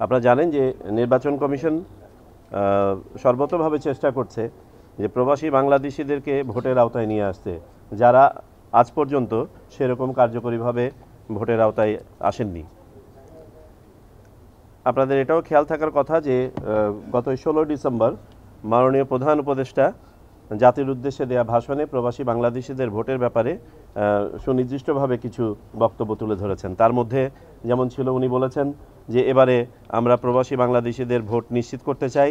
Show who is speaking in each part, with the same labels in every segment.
Speaker 1: আপনারা জানেন যে নির্বাচন কমিশন সর্বতভাবে চেষ্টা করছে যে প্রবাসী বাংলাদেশিদেরকে ভোটের আওতায় নিয়ে আসতে, যারা আজ পর্যন্ত সেরকম কার্যকরীভাবে ভোটের আওতায় আসেননি। আপনাদের এটাও খেয়াল থাকার কথা যে গত 16 ডিসেম্বর মাননীয় প্রধান উপদেষ্টা জাতির উদ্দেশ্যে দেয়া ভাষণে প্রবাসী বাংলাদেশিদের ভোটের ব্যাপারে সুনির্দিষ্টভাবে কিছু বক্তব্য তুলে ধরেছেন। তার মধ্যে যেমন ছিল, উনি বলেছেন যে এবারে আমরা প্রবাসী বাংলাদেশিদের ভোট নিশ্চিত করতে চাই,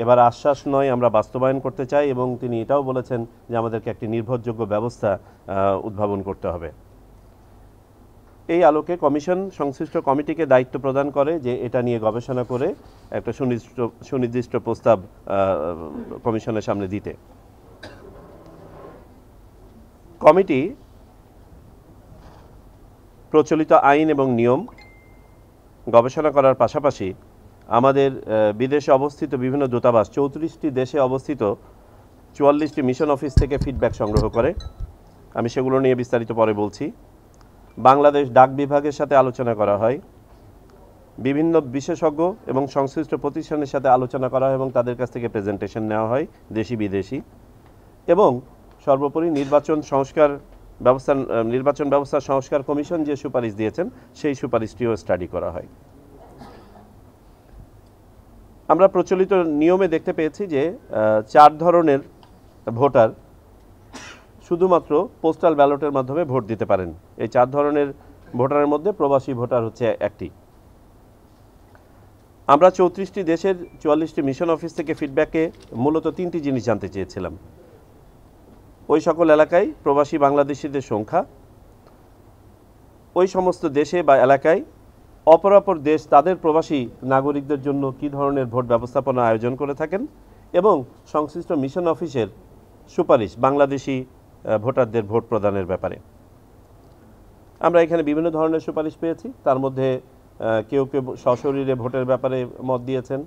Speaker 1: এবার আশ্বাস নয় আমরা বাস্তবায়ন করতে চাই, এবং তিনি এটাও বলেছেন যে আমাদেরকে একটি নির্ভরযোগ্য ব্যবস্থা উদ্ভাবন করতে হবে। এই আলোকে কমিশন সংশ্লিষ্ট কমিটিকে দায়িত্ব প্রদান করে যে এটা নিয়ে গবেষণা করে একটা সুনির্দিষ্ট প্রস্তাব কমিশনের সামনে দিতে। কমিটি প্রচলিত আইন এবং নিয়ম গবেষণা করার পাশাপাশি আমাদের বিদেশে অবস্থিত বিভিন্ন দূতাবাস, 34টি দেশে অবস্থিত 44টি মিশন অফিস থেকে ফিডব্যাক সংগ্রহ করে। আমি সেগুলো নিয়ে বিস্তারিত পরে বলছি। বাংলাদেশ ডাক বিভাগের সাথে আলোচনা করা হয়, বিভিন্ন বিশেষজ্ঞ এবং সংশ্লিষ্ট প্রতিষ্ঠানের সাথে আলোচনা করা হয় এবং তাদের কাছ থেকে প্রেজেন্টেশন নেওয়া হয়, দেশি বিদেশি। এবং সর্বোপরি নির্বাচন ব্যবস্থা সংস্কার কমিশন যে সুপারিশ দিয়েছেন সেই সুপারিশটিও স্টাডি করা হয়। আমরা প্রচলিত নিয়মে দেখতে পেয়েছি যে 4 ধরনের ভোটার শুধুমাত্র পোস্টাল ব্যালটের মাধ্যমে ভোট দিতে পারেন। এই 4 ধরনের ভোটারের মধ্যে প্রবাসী ভোটার হচ্ছে একটি। আমরা 34টি দেশের 44টি মিশন অফিস থেকে ফিডব্যাকে মূলত 3টি জিনিস জানতে চেয়েছিলাম। ওই সকল এলাকায় প্রবাসী বাংলাদেশিদের সংখ্যা, ওই সমস্ত দেশে বা এলাকায় অপরাপর দেশ তাদের প্রবাসী নাগরিকদের জন্য কী ধরনের ভোট ব্যবস্থাপনা আয়োজন করে থাকেন, এবং সংশ্লিষ্ট মিশন অফিসের সুপারিশ বাংলাদেশি ভোটারদের ভোট প্রদানের ব্যাপারে। আমরা এখানে বিভিন্ন ধরনের সুপারিশ পেয়েছি। তার মধ্যে কেউ কেউ সশরীরে ভোটের ব্যাপারে মত দিয়েছেন,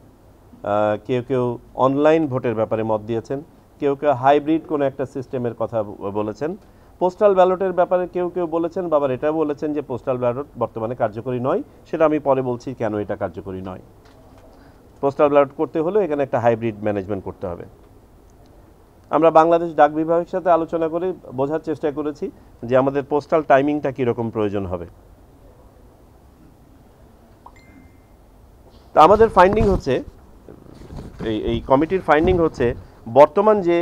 Speaker 1: কেউ অনলাইন ভোটের ব্যাপারে মত দিয়েছেন, কেউ হাইব্রিড কোনো একটা সিস্টেমের কথা বলেছেন। পোস্টাল ব্যালটের ব্যাপারে কেউ বলেছেন, বাবার এটাও বলেছেন যে পোস্টাল ব্যালট বর্তমানে কার্যকরী নয়। সেটা আমি পরে বলছি কেন এটা কার্যকরী নয়। পোস্টাল ব্যালট করতে হলে এখানে একটা হাইব্রিড ম্যানেজমেন্ট করতে হবে। আমরা বাংলাদেশ ডাক বিভাগের সাথে আলোচনা করে বোঝার চেষ্টা করেছি যে আমাদের পোস্টাল টাইমিংটা কীরকম প্রয়োজন হবে। তা আমাদের ফাইন্ডিং হচ্ছে, এই কমিটির ফাইন্ডিং হচ্ছে, বর্তমান যে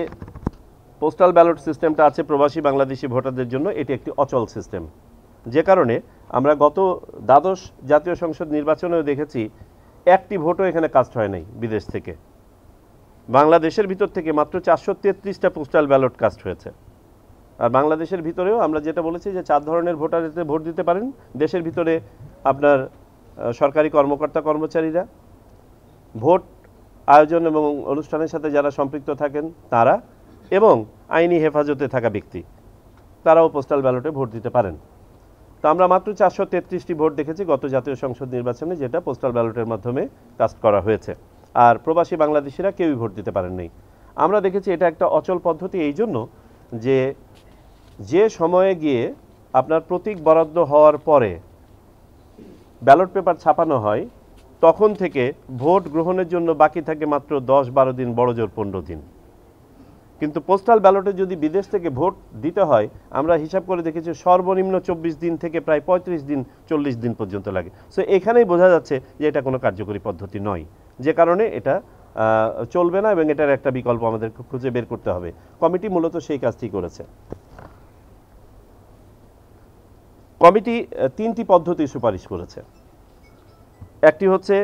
Speaker 1: পোস্টাল ব্যালট সিস্টেমটা আছে প্রবাসী বাংলাদেশি ভোটারদের জন্য, এটি একটি অচল সিস্টেম। যে কারণে আমরা গত দ্বাদশ জাতীয় সংসদ নির্বাচনেও দেখেছি একটি ভোটও এখানে কাস্ট হয় নাই বিদেশ থেকে। বাংলাদেশের ভিতর থেকে মাত্র 433টা পোস্টাল ব্যালট কাস্ট হয়েছে। আর বাংলাদেশের ভিতরেও আমরা যেটা বলেছি যে 4 ধরনের ভোটার এতে ভোট দিতে পারেন। দেশের ভিতরে আপনার সরকারি কর্মকর্তা কর্মচারীরা, ভোট আয়োজন এবং অনুষ্ঠানের সাথে যারা সম্পৃক্ত থাকেন তারা, এবং আইনি হেফাজতে থাকা ব্যক্তি, তারাও পোস্টাল ব্যালটে ভোট দিতে পারেন। তো আমরা মাত্র 433টি ভোট দেখেছি গত জাতীয় সংসদ নির্বাচনে, যেটা পোস্টাল ব্যালটের মাধ্যমে কাস্ট করা হয়েছে। আর প্রবাসী বাংলাদেশিরা কেউই ভোট দিতে পারেন নাই। আমরা দেখেছি এটা একটা অচল পদ্ধতি এই জন্য যে সময়ে গিয়ে আপনার প্রতীক বরাদ্দ হওয়ার পরে ব্যালট পেপার ছাপানো হয়, তখন থেকে ভোট গ্রহণের জন্য বাকি থাকে মাত্র 10-12 দিন, বড় জোর 15 দিন। কিন্তু পোস্টাল ব্যালটে যদি বিদেশ থেকে ভোট দিতে হয়, আমরা হিসাব করে দেখেছি সর্বনিম্ন 24 দিন থেকে প্রায় 35 দিন 40 দিন পর্যন্ত লাগে। সো এখানেই বোঝা যাচ্ছে যে এটা কোনো কার্যকরী পদ্ধতি নয়, যে কারণে এটা চলবে না এবং এটার একটা বিকল্প আমাদের খুঁজে বের করতে হবে। কমিটি মূলত সেই কাজটি করেছে। কমিটি 3টি পদ্ধতি সুপারিশ করেছে। একটি হচ্ছে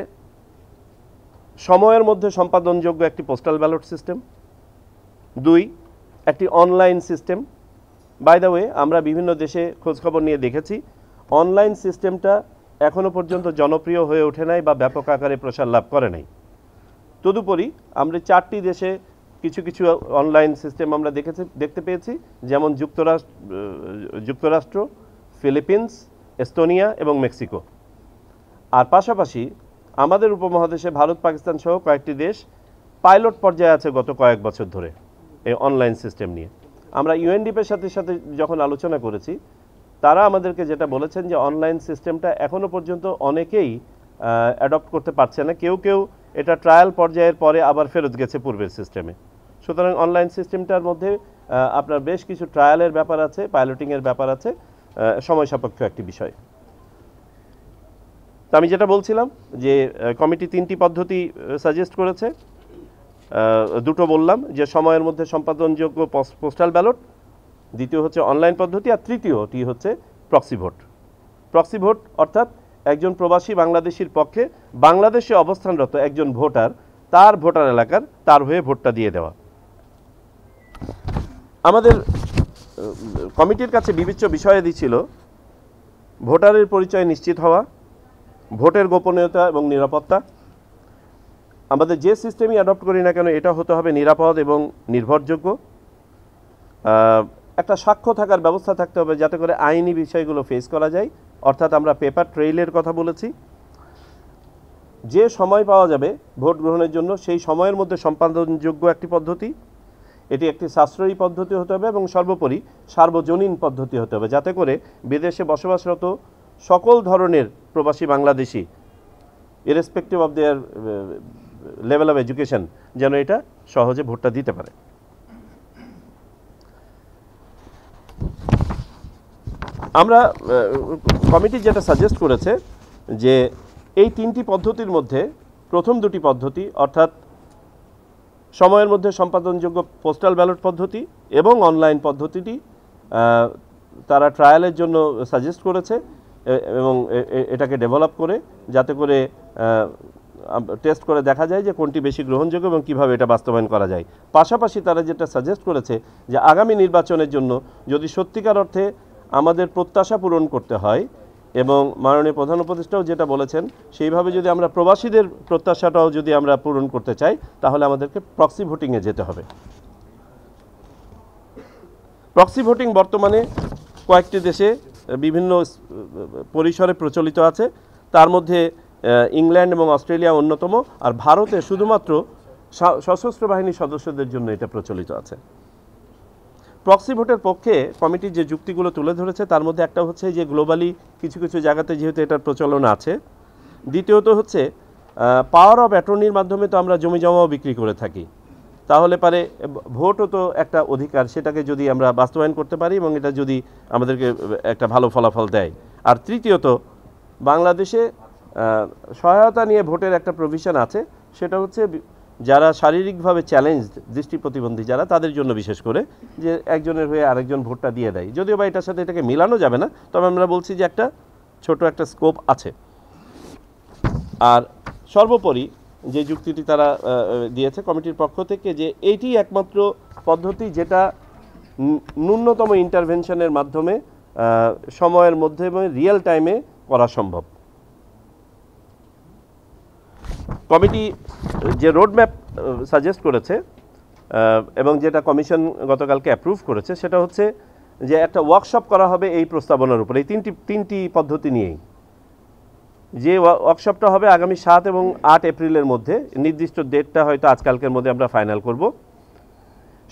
Speaker 1: সময়ের মধ্যে সম্পাদনযোগ্য একটি পোস্টাল ব্যালট সিস্টেম। 2, একটি online system. By the way, আমরা বিভিন্ন দেশে খোঁজখবর নিয়ে দেখেছি অনলাইন সিস্টেমটা এখনও পর্যন্ত জনপ্রিয় হয়ে ওঠে নাই বা ব্যাপক আকারে প্রসার লাভ করে নাই। তদুপরি আমরা 4টি দেশে কিছু অনলাইন সিস্টেম আমরা দেখতে পেয়েছি, যেমন যুক্তরাষ্ট্র, ফিলিপিন্স, এস্তোনিয়া এবং মেক্সিকো। আর পাশাপাশি আমাদের উপমহাদেশে ভারত, পাকিস্তান সহ কয়েকটি দেশ পাইলট পর্যায়ে আছে গত কয়েক বছর ধরে এই অনলাইন সিস্টেম নিয়ে। আমরা ইউএনডিপির সাথে যখন আলোচনা করেছি, তারা আমাদেরকে যেটা বলেছেন যে অনলাইন সিস্টেমটা এখনও পর্যন্ত অনেকেই অ্যাডপ্ট করতে পারছে না, কেউ কেউ এটা ট্রায়াল পর্যায়ের পরে আবার ফেরত গেছে পূর্বের সিস্টেমে। সুতরাং অনলাইন সিস্টেমটার মধ্যে আপনার বেশ কিছু ট্রায়ালের ব্যাপার আছে, পাইলটিংয়ের ব্যাপার আছে, সময় সাপেক্ষ একটি বিষয়। তো আমি যেটা বলছিলাম যে কমিটি 3টি পদ্ধতি সাজেস্ট করেছে। দুটো বললাম যে সময়ের মধ্যে সম্পাদনযোগ্য পোস্টাল ব্যালট, দ্বিতীয় হচ্ছে অনলাইন পদ্ধতি, আর তৃতীয়টি হচ্ছে প্রক্সি ভোট। প্রক্সি ভোট অর্থাৎ একজন প্রবাসী বাংলাদেশির পক্ষে বাংলাদেশে অবস্থানরত একজন ভোটার তার ভোটার এলাকার তার হয়ে ভোটটা দিয়ে দেওয়া। আমাদের কমিটির কাছে বিবেচ্য বিষয়াদি ছিল ভোটারের পরিচয় নিশ্চিত হওয়া, ভোটের গোপনীয়তা এবং নিরাপত্তা। আমাদের যে সিস্টেমই অ্যাডপ্ট করি না কেন এটা হতে হবে নিরাপদ এবং নির্ভরযোগ্য। একটা সাক্ষ্য থাকার ব্যবস্থা থাকতে হবে যাতে করে আইনি বিষয়গুলো ফেস করা যায়, অর্থাৎ আমরা পেপার ট্রেইলের কথা বলেছি। যে সময় পাওয়া যাবে ভোট গ্রহণের জন্য সেই সময়ের মধ্যে সম্পাদনযোগ্য একটি পদ্ধতি, এটি একটি সাশ্রয়ী পদ্ধতি হতে হবে এবং সর্বোপরি সার্বজনীন পদ্ধতি হতে হবে, যাতে করে বিদেশে বসবাসরত সকল ধরনের প্রবাসী Bangladeshi irrespective of their level of education যেন এটা সহজে ভোটটা দিতে পারে। আমরা কমিটি যেটা সাজেস্ট করেছে যে এই 3টি পদ্ধতির মধ্যে প্রথম দুটি পদ্ধতি অর্থাৎ সময়ের মধ্যে সম্পাদনযোগ্য পোস্টাল ব্যালট পদ্ধতি এবং অনলাইন পদ্ধতিটি তারা ট্রায়ালের জন্য সাজেস্ট করেছে এবং এটাকে ডেভেলপ করে যাতে করে টেস্ট করে দেখা যায় যে কোনটি বেশি গ্রহণযোগ্য এবং কীভাবে এটা বাস্তবায়ন করা যায়। পাশাপাশি তারা যেটা সাজেস্ট করেছে যে আগামী নির্বাচনের জন্য যদি সত্যিকার অর্থে আমাদের প্রত্যাশা পূরণ করতে হয় এবং মাননীয় প্রধান উপদেষ্টাও যেটা বলেছেন সেইভাবে যদি আমরা প্রবাসীদের প্রত্যাশাটাও যদি আমরা পূরণ করতে চাই তাহলে আমাদেরকে প্রক্সি ভোটিংয়ে যেতে হবে। প্রক্সি ভোটিং বর্তমানে কয়েকটি দেশে বিভিন্ন পরিসরে প্রচলিত আছে, তার মধ্যে ইংল্যান্ড এবং অস্ট্রেলিয়া অন্যতম, আর ভারতে শুধুমাত্র সশস্ত্র বাহিনীর সদস্যদের জন্য এটা প্রচলিত আছে। প্রক্সি ভোটের পক্ষে কমিটি যে যুক্তিগুলো তুলে ধরেছে তার মধ্যে একটা হচ্ছে যে গ্লোবালি কিছু কিছু জায়গাতে যেহেতু এটার প্রচলন আছে, দ্বিতীয়ত হচ্ছে পাওয়ার অফ অ্যাটর্নির মাধ্যমে তো আমরা জমি জমাও বিক্রি করে থাকি, তাহলে পারে ভোটও তো একটা অধিকার, সেটাকে যদি আমরা বাস্তবায়ন করতে পারি এবং এটা যদি আমাদেরকে একটা ভালো ফলাফল দেয়। আর তৃতীয়ত বাংলাদেশে সহায়তা নিয়ে ভোটের একটা প্রভিশন আছে, সেটা হচ্ছে যারা শারীরিকভাবে চ্যালেঞ্জড, দৃষ্টি প্রতিবন্ধী যারা, তাদের জন্য বিশেষ করে যে একজনের হয়ে আরেকজন ভোটটা দিয়ে দেয়। যদিও বা এটার সাথে এটাকে মিলানো যাবে না, তবে আমরা বলছি যে একটা ছোট একটা স্কোপ আছে। আর সর্বোপরি যে যুক্তিটি তারা দিয়েছে কমিটির পক্ষ থেকে যে এইটি একমাত্র পদ্ধতি যেটা ন্যূনতম ইন্টারভেনশনের মাধ্যমে সময়ের মধ্যে এবং রিয়েল টাইমে করা সম্ভব। কমিটি যে রোডম্যাপ সাজেস্ট করেছে এবং যেটা কমিশন গতকালকে অ্যাপ্রুভ করেছে সেটা হচ্ছে যে একটা ওয়ার্কশপ করা হবে এই প্রস্তাবনার উপরে, এই তিনটি পদ্ধতি নিয়েই। যে ওয়ার্কশপটা হবে আগামী 7 এবং 8 এপ্রিলের মধ্যে, নির্দিষ্ট ডেটটা হয়তো আজকালকের মধ্যে আমরা ফাইনাল করব।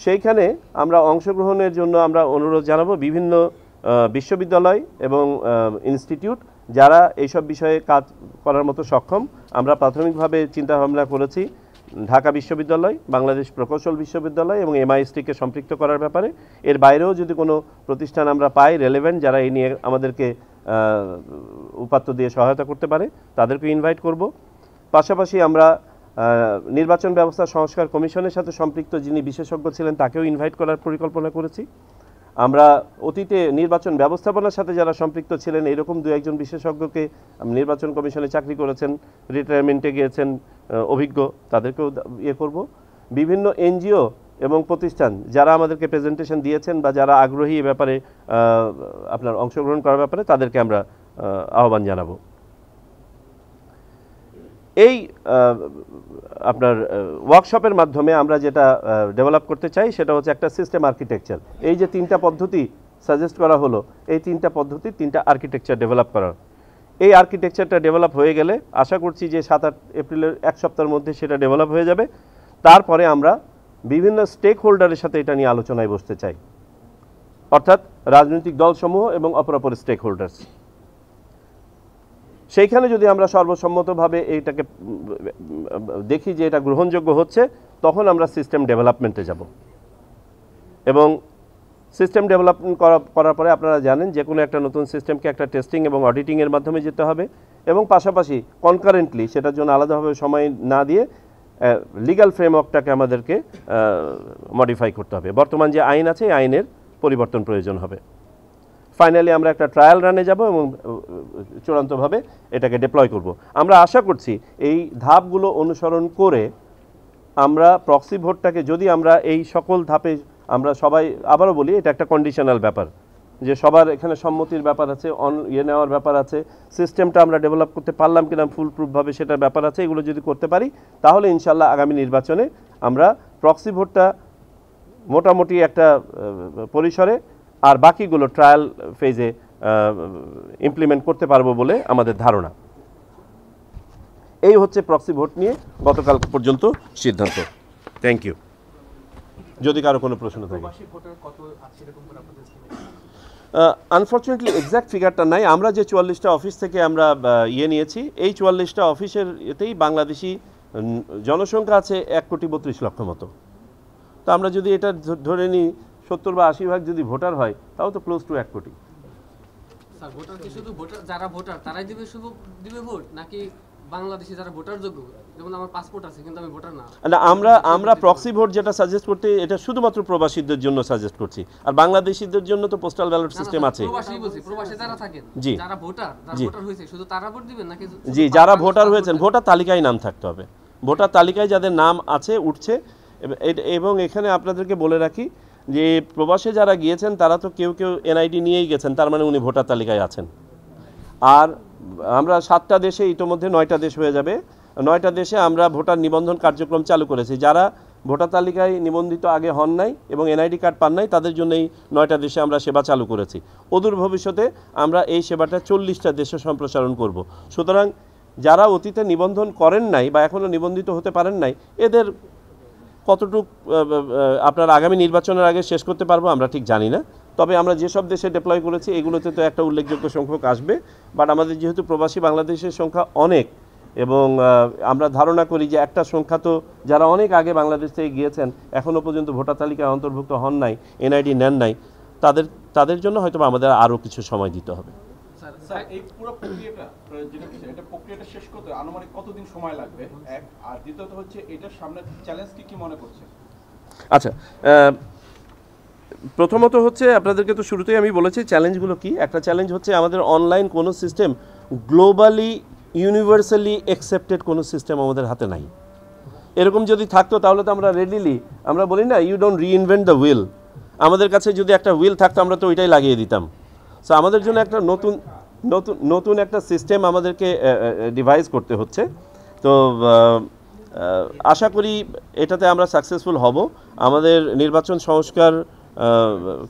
Speaker 1: সেইখানে আমরা অংশগ্রহণের জন্য আমরা অনুরোধ জানাবো বিভিন্ন বিশ্ববিদ্যালয় এবং ইনস্টিটিউট যারা এইসব বিষয়ে কাজ করার মতো সক্ষম। আমরা প্রাথমিকভাবে চিন্তাভাবনা করেছি ঢাকা বিশ্ববিদ্যালয়, বাংলাদেশ প্রকৌশল বিশ্ববিদ্যালয় এবং MIST-কে সম্পৃক্ত করার ব্যাপারে। এর বাইরেও যদি কোনো প্রতিষ্ঠান আমরা পাই রেলেভেন্ট যারা এই নিয়ে আমাদেরকে উপাত্ত দিয়ে সহায়তা করতে পারে তাদেরকে ইনভাইট করব। পাশাপাশি আমরা নির্বাচন ব্যবস্থা সংস্কার কমিশনের সাথে সম্পৃক্ত যিনি বিশেষজ্ঞ ছিলেন তাকেও ইনভাইট করার পরিকল্পনা করেছি। আমরা অতীতে নির্বাচন ব্যবস্থাপনার সাথে যারা সম্পৃক্ত ছিলেন এরকম 2-1 জন বিশেষজ্ঞকে নির্বাচন কমিশনে চাকরি করেছেন, রিটায়ারমেন্টে গিয়েছেন, অভিজ্ঞ, তাদেরকেও করব। বিভিন্ন NGO এবং প্রতিষ্ঠান যারা আমাদেরকে প্রেজেন্টেশন দিয়েছেন বা যারা আগ্রহী এ ব্যাপারে আপনার অংশগ্রহণ করার ব্যাপারে তাদেরকে আমরা আহ্বান জানাবো। এই আপনার ওয়ার্কশপের মাধ্যমে আমরা যেটা ডেভেলপ করতে চাই সেটা হচ্ছে একটা সিস্টেম আর্কিটেকচার। এই যে 3টা পদ্ধতি সাজেস্ট করা হলো, এই 3টা পদ্ধতি 3টা আর্কিটেকচার ডেভেলপ করার। এই আর্কিটেকচারটা ডেভেলপ হয়ে গেলে আশা করছি যে 7-8 এপ্রিলের 1 সপ্তাহের মধ্যে সেটা ডেভেলপ হয়ে যাবে। তারপরে আমরা বিভিন্ন স্টেক হোল্ডারের সাথে এটা নিয়ে আলোচনায় বসতে চাই, অর্থাৎ রাজনৈতিক দলসমূহ এবং অপরাপর স্টেক হোল্ডার্স। সেইখানে যদি আমরা সর্বসম্মতভাবে এইটাকে দেখি যে এটা গ্রহণযোগ্য হচ্ছে, তখন আমরা সিস্টেম ডেভেলপমেন্টে যাব। এবং সিস্টেম ডেভেলপমেন্ট করার পরে আপনারা জানেন যে কোনো একটা নতুন সিস্টেমকে একটা টেস্টিং এবং অডিটিংয়ের মাধ্যমে যেতে হবে, এবং পাশাপাশি কনকারেন্টলি সেটার জন্য আলাদাভাবে সময় না দিয়ে লিগ্যাল ফ্রেমওয়ার্কটাকে আমাদেরকে মডিফাই করতে হবে। বর্তমান যে আইন আছে এই আইনের পরিবর্তন প্রয়োজন হবে। ফাইনালি আমরা একটা ট্রায়াল রানে যাব এবং চূড়ান্তভাবে এটাকে ডিপ্লয় করব। আমরা আশা করছি এই ধাপগুলো অনুসরণ করে আমরা প্রক্সি ভোটটাকে, যদি আমরা এই সকল ধাপে আমরা সবাই, আবারও বলি এটা একটা কন্ডিশনাল ব্যাপার, যে সবার এখানে সম্মতির ব্যাপার আছে, নেওয়ার ব্যাপার আছে, সিস্টেমটা আমরা ডেভেলপ করতে পারলাম কিনা ফুল প্রুফভাবে সেটার ব্যাপার আছে। এগুলো যদি করতে পারি তাহলে ইনশাল্লাহ আগামী নির্বাচনে আমরা প্রক্সি ভোটটা মোটামুটি একটা পরিসরে আর বাকিগুলো ট্রায়াল ফেজে ইমপ্লিমেন্ট করতে পারবো বলে আমাদের ধারণা। এই হচ্ছে প্রক্সি ভোট নিয়ে গতকাল পর্যন্ত সিদ্ধান্ত। Thank you. যদি কারো কোনো প্রশ্ন থাকে। আনফর্চুনেটলি এক্স্যাক্ট ফিগারটা নাই। আমরা যে 44টা অফিস থেকে আমরা নিয়েছি, এই 44টা অফিসের এতেই বাংলাদেশি জনসংখ্যা আছে 1,32,00,000 মতো। তো আমরা যদি এটা ধরে নিই 70 বা 80 ভাগ যদি ভোটার হয়, তাও তো ক্লোজ টু 1 কোটি।
Speaker 2: স্যার, ভোটার কি শুধু ভোটার, যারা ভোটার তারাই দিবে ভোট, নাকি বাংলাদেশে যারা ভোটার যোগ্য, যেমন আমার পাসপোর্ট আছে কিন্তু আমি ভোটার না?
Speaker 1: আমরা প্রক্সি ভোট যেটা সাজেস্ট করতে, এটা শুধুমাত্র প্রবাসীদের জন্য সাজেস্ট করছি, আর বাংলাদেশীদের জন্য তো পোস্টাল ব্যালট সিস্টেম আছে।
Speaker 2: প্রবাসী যারা থাকেন, যারা ভোটার হয়েছে, শুধু তারা ভোট দিবেন নাকি?
Speaker 1: জি, যারা ভোটার হয়েছেন, ভোটার তালিকায় নাম থাকতে হবে। ভোটার তালিকায় যাদের নাম আছে, উঠছে। এবং এখানে আপনাদেরকে বলে রাখি যে প্রবাসে যারা গিয়েছেন তারা তো কেউ এনআইডি নিয়েই গেছেন, তার মানে উনি ভোটার তালিকায় আছেন। আর আমরা 7টা দেশে, ইতোমধ্যে 9টা দেশ হয়ে যাবে, 9টা দেশে আমরা ভোটার নিবন্ধন কার্যক্রম চালু করেছি। যারা ভোটার তালিকায় নিবন্ধিত আগে হন নাই এবং এনআইডি কার্ড পান নাই, তাদের জন্য এই 9টা দেশে আমরা সেবা চালু করেছি। অদূর ভবিষ্যতে আমরা এই সেবাটা 40টা দেশে সম্প্রসারণ করব। সুতরাং যারা অতীতে নিবন্ধন করেন নাই বা এখনও নিবন্ধিত হতে পারেন নাই, এদের কতটুক আপনার আগামী নির্বাচনের আগে শেষ করতে পারবো আমরা ঠিক জানি না। তবে আমরা যেসব দেশে ডিপ্লয় করেছি এগুলোতে তো একটা উল্লেখযোগ্য সংখ্যক আসবে। বাট আমাদের যেহেতু প্রবাসী বাংলাদেশের সংখ্যা অনেক, এবং আমরা ধারণা করি যে একটা সংখ্যা তো যারা অনেক আগে বাংলাদেশ থেকে গিয়েছেন, এখনও পর্যন্ত ভোটার তালিকায় অন্তর্ভুক্ত হন নাই, এনআইডি নেন নাই, তাদের জন্য হয়তো আমাদের আরও কিছু সময় দিতে হবে।
Speaker 3: স্যার, এই পুরো প্রক্রিয়াটা শেষ করতে আনুমানিক কতদিন সময় লাগবে, এক? আর দ্বিতীয়ত হচ্ছে এটার সামনে চ্যালেঞ্জ কি মনে করছেন?
Speaker 1: আচ্ছা, প্রথমত হচ্ছে আপনাদেরকে তো শুরুতেই আমি বলেছি চ্যালেঞ্জগুলো কি। একটা চ্যালেঞ্জ হচ্ছে আমাদের অনলাইন কোনো সিস্টেম, গ্লোবালি ইউনিভার্সালি অ্যাকসেপ্টেড কোনো সিস্টেম আমাদের হাতে নাই। এরকম যদি থাকতো তাহলে তো আমরা রেডিলি, আমরা বলি না you don't reinvent the wheel, আমাদের কাছে যদি একটা হুইল থাকতো আমরা তো ওইটাই লাগিয়ে দিতাম। সো আমাদের জন্য একটা নতুন একটা সিস্টেম আমাদেরকে ডিভাইস করতে হচ্ছে। তো আশা করি এটাতে আমরা সাকসেসফুল হব। আমাদের নির্বাচন সংস্কার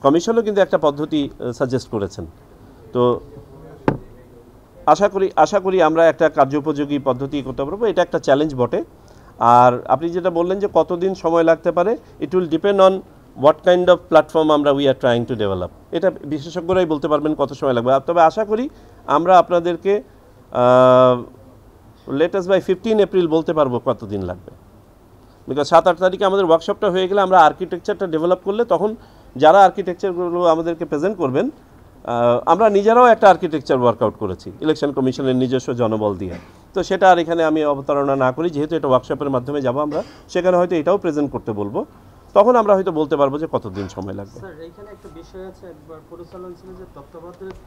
Speaker 1: কমিশনও কিন্তু একটা পদ্ধতি সাজেস্ট করেছেন। তো আশা করি আমরা একটা কার্যোপযোগী পদ্ধতি করতে পারবো। এটা একটা চ্যালেঞ্জ বটে। আর আপনি যেটা বললেন যে কতদিন সময় লাগতে পারে, it will depend on what kind of platform আমরা we are trying to develop. এটা বিশেষজ্ঞরাই বলতে পারবেন কত সময় লাগবে। তবে আশা করি আমরা আপনাদেরকে লেটেস্ট বাই 15 এপ্রিল বলতে পারবো কতদিন লাগবে। বিকজ 7-8 তারিখে আমাদের ওয়ার্কশপটা হয়ে গেলে আমরা আর্কিটেকচারটা ডেভেলপ করলে, তখন যারা আর্কিটেকচারগুলো আমাদেরকে প্রেজেন্ট করবেন, আমরা নিজেরাও একটা আর্কিটেকচার ওয়ার্কআউট করেছি ইলেকশন কমিশনের নিজস্ব জনবল দিয়ে। তো সেটা আর এখানে আমি অবতারণা না করি, যেহেতু এটা ওয়ার্কশপের মাধ্যমে যাব আমরা, সেখানে হয়তো এটাও প্রেজেন্ট করতে বলবো, তখন আমরা হয়তো বলতে পারবো যে কতদিন সময় লাগবে।
Speaker 4: স্যার, এইখানে একটা বিষয় আছে, একবার পরিচালন ছিল যে তত্ত্বাবধায়ক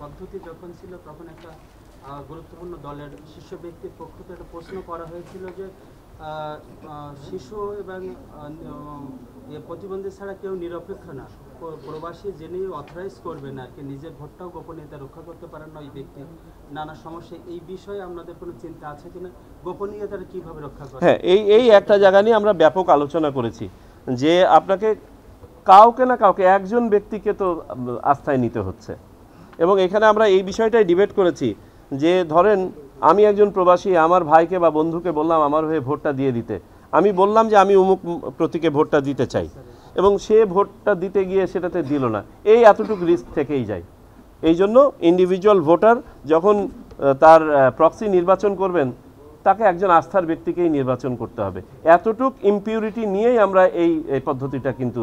Speaker 4: পদ্ধতি যখন ছিল তখন একটা গুরুত্বপূর্ণ দলের শীর্ষ ব্যক্তির পক্ষ থেকে একটা প্রশ্ন করা হয়েছিল যে শিশু এবং প্রতিবন্ধী ছাড়া কেউ নিরপেক্ষ না, প্রবাসী যিনি অথরাইজ করবেন আর কি, নিজের ভোটটাও গোপনীয়তা রক্ষা করতে পারেন না ওই ব্যক্তি, নানা সমস্যা। এই বিষয়ে আপনাদের কোনো চিন্তা আছে কিনা, গোপনীয়তাটা কিভাবে রক্ষা করা?
Speaker 1: হ্যাঁ, এই একটা জায়গা নিয়ে আমরা ব্যাপক আলোচনা করেছি যে আপনাকে কাউকে না কাউকে, একজন ব্যক্তিকে তো আস্থায় নিতে হচ্ছে। এবং এখানে আমরা এই বিষয়টাই ডিবেট করেছি যে ধরেন আমি একজন প্রবাসী, আমার ভাইকে বা বন্ধুকে বললাম আমার হয়ে ভোটটা দিয়ে দিতে, আমি বললাম যে আমি অমুক প্রতীকে ভোটটা দিতে চাই, এবং সে ভোটটা দিতে গিয়ে সেটাতে দিল না, এই এতটুকু রিস্ক থেকেই যায়। এই জন্য ইন্ডিভিজুয়াল ভোটার যখন তার প্রক্সি নির্বাচন করবেন, তাকে একজন আস্থার ব্যক্তিকেই নির্বাচন করতে হবে। এতটুক ইমপিউরিটি নিয়েই আমরা এই পদ্ধতিটা কিন্তু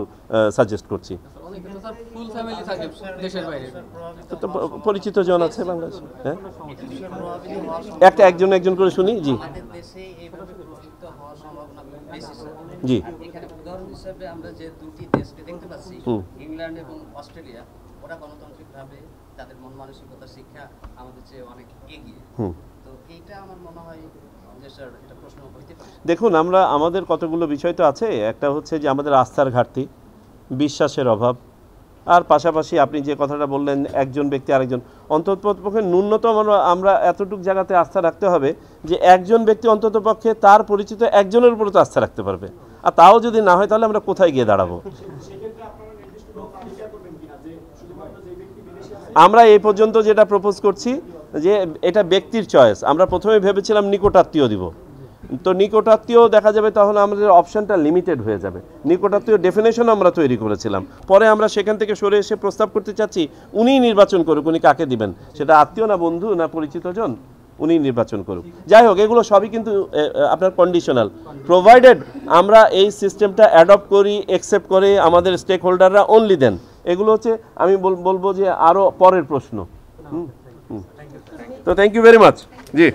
Speaker 1: সাজেস্ট করছি।
Speaker 2: অনেকে তো স্যার ফুল ফ্যামিলি থাকে দেশের বাইরে।
Speaker 1: তো পরিচিত জন আছে বাংলাদেশে, হ্যাঁ একজন একজন করে শুনি। জি
Speaker 5: আমাদের দেশে এইভাবে প্রভাবিত হওয়ার সম্ভাবনা বেশি স্যার।
Speaker 1: জি
Speaker 5: এখানে উদাহরণ হিসেবে আমরা যে দুটি দেশকে দেখতে পাচ্ছি, ইংল্যান্ড এবং অস্ট্রেলিয়া, ওরা গণতান্ত্রিকভাবে তাদের মন মানসিকতা শিক্ষা আমাদের চেয়ে অনেক এগিয়ে। তো এইটা আমার মনে হয় যে স্যার এটা প্রশ্ন হইতে পারে।
Speaker 1: দেখুন, আমাদের কতগুলো বিষয় তো আছে। একটা হচ্ছে যে আমাদের আস্থার ঘাটতি, বিশ্বাসের অভাব, আর পাশাপাশি আপনি যে কথাটা বললেন একজন ব্যক্তি আরেকজন, অন্ততপক্ষে ন্যূনতম আমরা এতটুকু জায়গাতে আস্থা রাখতে হবে যে একজন ব্যক্তি অন্ততপক্ষে তার পরিচিত একজনের উপরে তো আস্থা রাখতে পারবে। আর তাও যদি না হয় তাহলে আমরা কোথায় গিয়ে দাঁড়াবো? আমরা এই পর্যন্ত যেটা প্রপোজ করছি যে এটা ব্যক্তির চয়েস। আমরা প্রথমে ভেবেছিলাম নিকটাত্মীয় দিব, তো নিকটাত্মীয় দেখা যাবে তাহলে আমাদের অপশনটা লিমিটেড হয়ে যাবে। নিকটাত্মীয় ডেফিনেশন আমরা তৈরি করেছিলাম, পরে আমরা সেখান থেকে সরে এসে প্রস্তাব করতে চাচ্ছি উনিই নির্বাচন করুক, উনি কাকে দিবেন, সেটা আত্মীয় না বন্ধু না পরিচিত জন, উনি নির্বাচন করুক। যাই হোক, এগুলো সবই কিন্তু আপনার কন্ডিশনাল, প্রোভাইডেড আমরা এই সিস্টেমটা অ্যাডপ্ট করি, অ্যাকসেপ্ট করে আমাদের স্টেক হোল্ডাররা অনলি দেন। এগুলো হচ্ছে আমি বলবো যে আরও পরের প্রশ্ন। তো থ্যাংক ইউ ভেরি মাচ। জি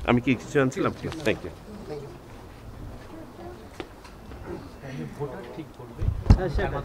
Speaker 1: আমি কি কিছু আনছিলাম? Thank you.
Speaker 4: হ্যাঁ, সেটাই।